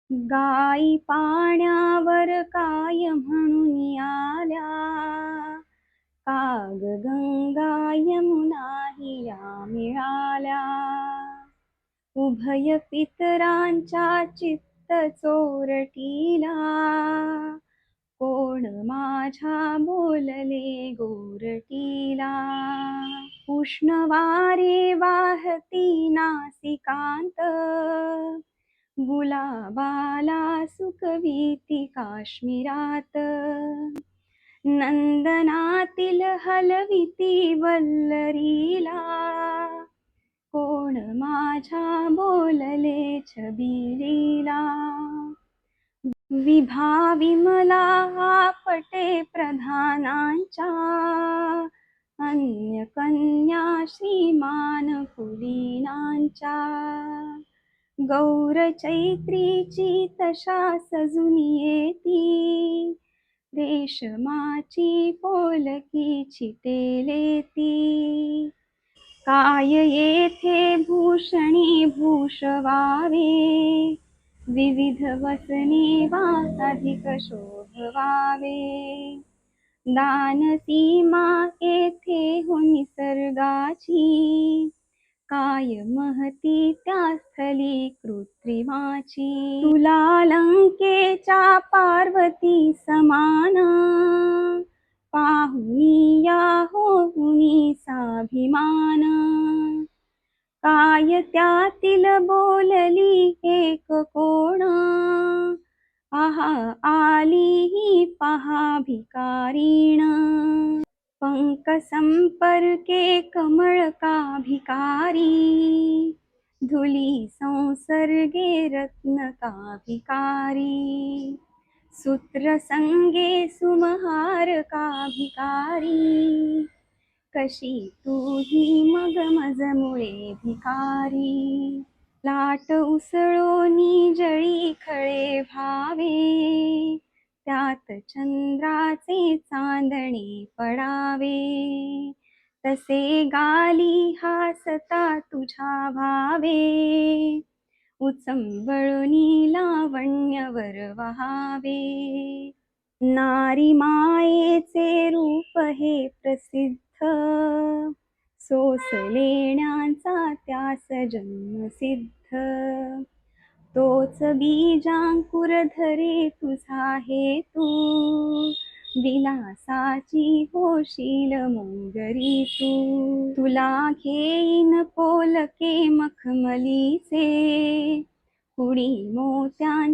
गाई पाण्यावर काय म्हणून आल्या, काग गंगा यमुना हिया मिळाल्या. उभय पितरांच्या चित्त चोरटीला, कोण माझ्या बोलले गोरटीला. उष्ण वारे वाहती नासिकांत, गुलाबाला सुकविती काश्मीरात. नंदनातील हलविती वल्लरीला, कोण माझ्या बोलले छबिलीला. विभा विमला आपटे प्रधानांच्या, अन्य कन्या श्रीमान कुलीनांच्या. गौर चैत्रीची तशा सजून येती, रेशमाची पोलकी छिटेलेती. काय येथे भूषणी भूषवावे, विविध वसने वासाधिक शोभवावे. दान सीमा येथे हो निसर्गाची, काय महती त्या स्थली कृत्रिमाची. तुला लंकेच्या पार्वती समान, पाहुनिया होऊनी साभिमान. काय त्यातील बोलली एक कोण, आहा आली ही पहा भिकारीण. पंक संपर्के कमळ का भिकारी, धुली संसर्गे रत्न का भिकारी. सूत्र संगे सुमहार का भिकारी, कशी तू ही मग मज मुळे भिकारी. लाट उसळोनी जळी खळे व्हावे, त्यात चंद्राचे चांदणे पडावे. तसे गाली हासता तुझ्या भावे, उचंबळुनी लावण्यवर वहावे. नारी मायेचे रूप हे प्रसिद्ध, सोस लेण्यांचा त्यास जन्मसिद्ध. तोच बीजांकुर धरे तुझा हेतू, विलासाची होशील मोंगरी तू. तुला घेईन पोलके मखमलीचे, कुडी मोत्यांचे